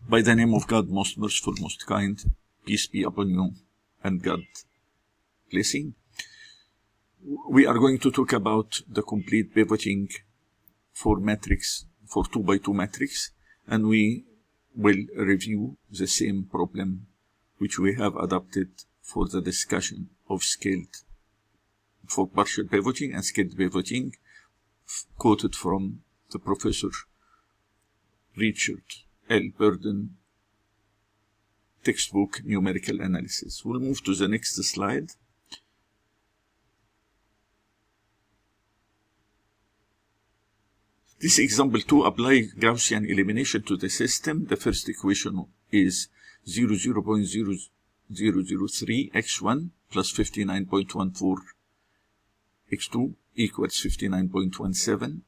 By the name of God, most merciful, most kind, peace be upon you, and God blessing. We are going to talk about the complete pivoting for matrix, for 2x2 matrix, and we will review the same problem which we have adopted for the discussion of scaled, for partial pivoting and scaled pivoting, quoted from the Professor Richard L. Burden textbook Numerical Analysis. We'll move to the next slide. This example 2, apply Gaussian elimination to the system. The first equation is 0.0003 x1 plus 59.14 x2 equals 59.17.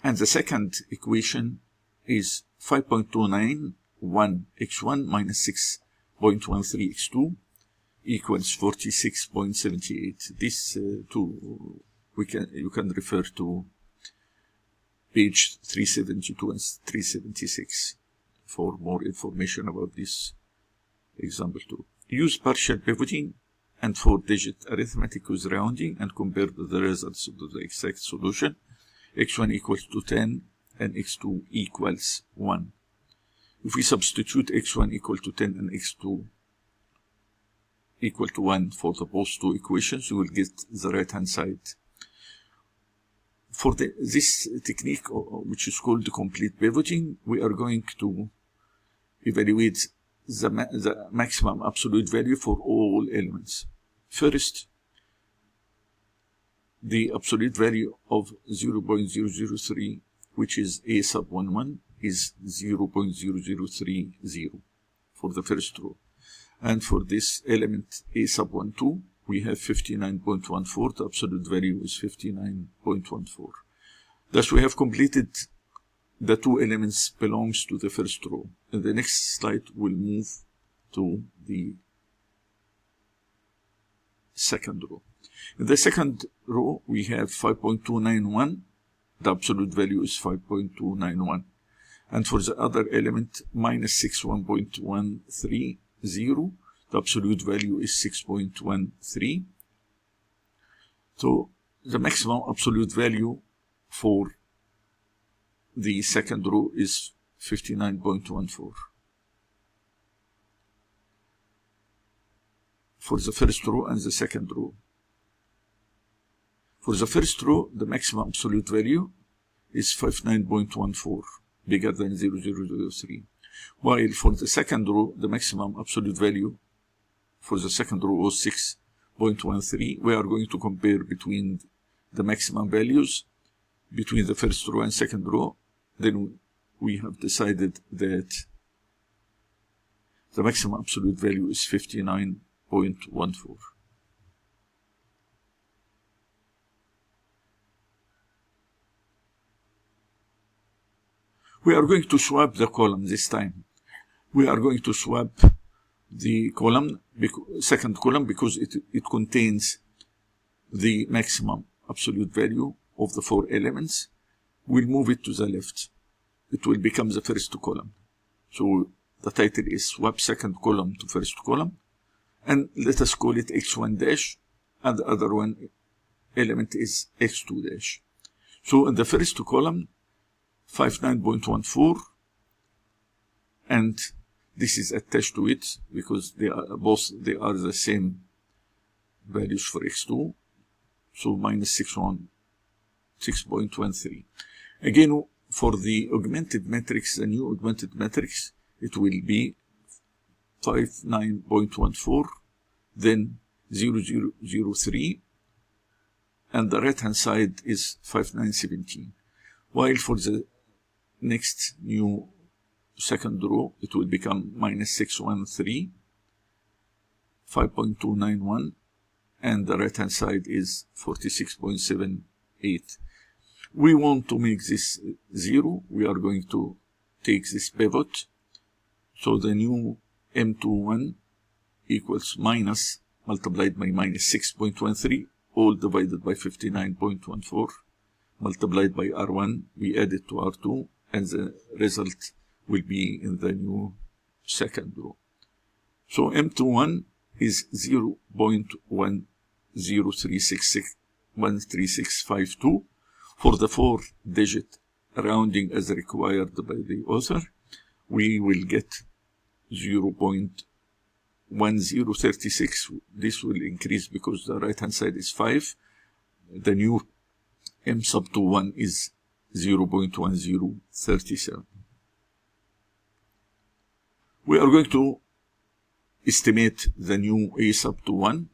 And the second equation is 5.291 x1 minus 6.13 x2 equals 46.78. This two you can refer to page 372 and 376 for more information about this example 2. Use partial pivoting and 4-digit arithmetic with rounding and compare the results of the exact solution. x1 equals to 10 and x2 equals 1. If we substitute x1 equal to 10 and x2 equal to 1 for the both two equations, we will get the right-hand side. For this technique, which is called complete pivoting, we are going to evaluate the maximum absolute value for all elements. First, the absolute value of 0.003, which is a sub 11, is 0.0030 for the first row. And for this element a sub 12, we have 59.14. The absolute value is 59.14. Thus, we have completed the two elements belongs to the first row. In the next slide, we'll move to the second row. In the second row, we have 5.291. The absolute value is 5.291. And for the other element, minus 61.130, the absolute value is 6.13. So the maximum absolute value for the second row is 59.14. For the first row and the second row. For the first row, the maximum absolute value is 59.14, bigger than 0.003. While for the second row, the maximum absolute value for the second row was 6.13. We are going to compare between the maximum values between the first row and second row. Then we have decided that the maximum absolute value is 59.14. We are going to swap the column this time. We are going to swap the column, second column, because it contains the maximum absolute value of the four elements. We'll move it to the left. It will become the first column. So the title is swap second column to first column. And let us call it x1 dash, and the other one element is x2 dash. So in the first column, 59.14, and this is attached to it because they are the same values for x2, so minus 6.13. Again, for the augmented matrix, the new augmented matrix, it will be 59.14, then 0.003, and the right-hand side is 5917. While for the next new second row, it will become minus 613, 5.291, and the right-hand side is 46.78. We want to make this 0. We are going to take this pivot. So the new M21 equals minus multiplied by minus 6.13, all divided by 59.14, multiplied by R1. We add it to R2, and the result will be in the new second row. So M21 is 0.10366136652 for the 4-digit rounding as required by the author. We will get 0.1036. This will increase because the right hand side is 5. The new M sub 21 is 0.1037. We are going to estimate the new A sub 21.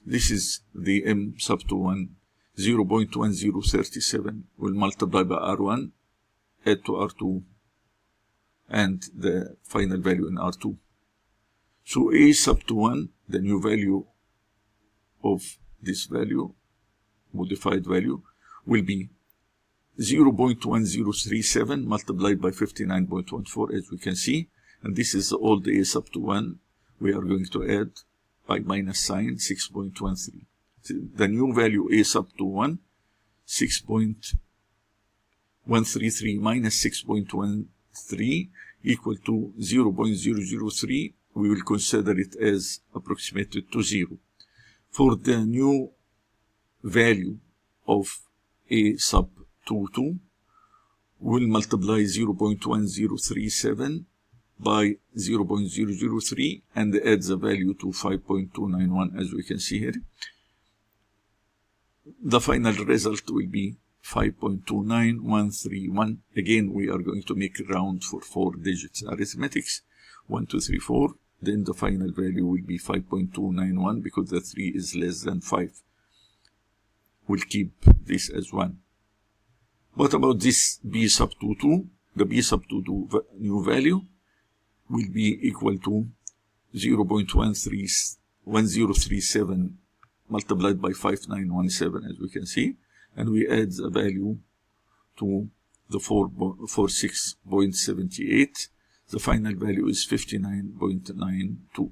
This is the M sub 21, 0.1037 will multiply by R1, add to R2, and the final value in R2. So A sub 21, the new value of this value, modified value, will be 0.1037 multiplied by 59.14, as we can see. And this is the old A sub 21. We are going to add by minus sign 6.13. The new value A sub 21, 6.133 minus 6.13 equal to 0.003. We will consider it as approximated to 0. For the new value of A sub 22, we will multiply 0.1037 by 0.003 and add the value to 5.291, as we can see here. The final result will be 5.29131. Again, we are going to make a round for 4 digits arithmetics. 1, 2, 3, 4. Then the final value will be 5.291 because the 3 is less than 5. We'll keep this as 1. What about this B sub 22? The B sub 22 new value will be equal to 0.1037 multiplied by 5917, as we can see, and we add the value to the 46.78. The final value is 59.92.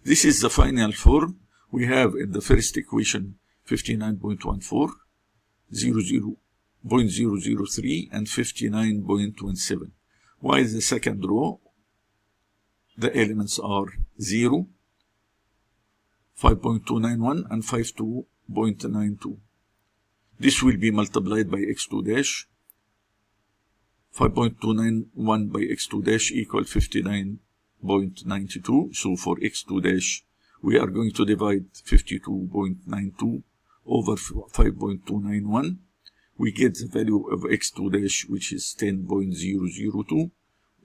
This is the final form. We have in the first equation 59.14, 0.003, and 59.17. While the second row, the elements are 0, 5.291, and 52.92. This will be multiplied by x2 dash. 5.291 by x2 dash equal 59.92. So for x2 dash, we are going to divide 52.92 over 5.291. We get the value of x2 dash, which is 10.002.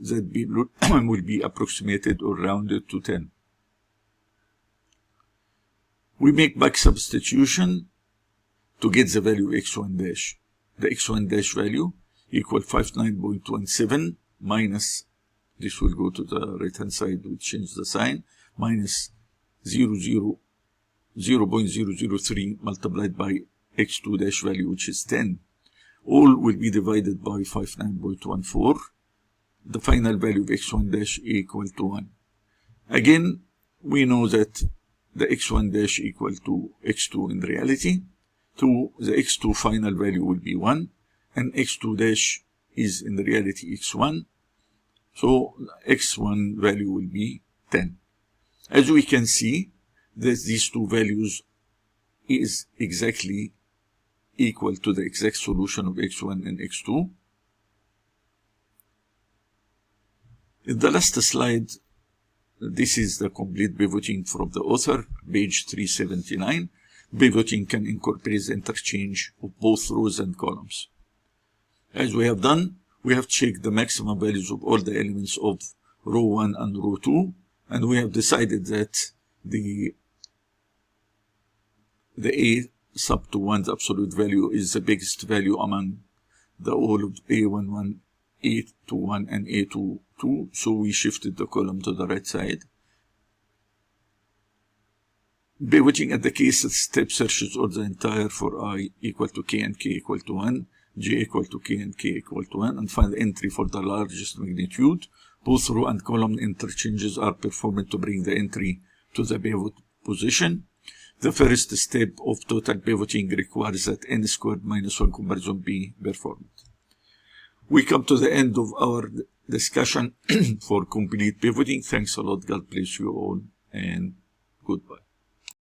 That will be approximated or rounded to 10. We make back substitution to get the value of x1 dash. The x1 dash value equal 59.17 minus, this will go to the right hand side, we change the sign, minus 0.003 multiplied by x2 dash value, which is 10. All will be divided by 59.14. The final value of x1 dash equal to 1. Again, we know that the x1 dash equal to x2 in reality. To the x2 final value will be 1, and x2 dash is in reality x1. So x1 value will be 10. As we can see, that these two values is exactly equal to the exact solution of x1 and x2. In the last slide, this is the complete pivoting from the author, page 379. Pivoting can incorporate the interchange of both rows and columns. As we have done, we have checked the maximum values of all the elements of row 1 and row 2, and we have decided that the A sub 21's absolute value is the biggest value among the all of A11, A21, and A22, so we shifted the column to the right side. Pivoting at the case step searches all the entire for I equal to k and k equal to 1, j equal to k and k equal to 1, and find the entry for the largest magnitude. Both row and column interchanges are performed to bring the entry to the pivot position. The first step of total pivoting requires that n squared minus 1 comparison be performed. We come to the end of our discussion for complete pivoting. Thanks a lot. God bless you all, and goodbye.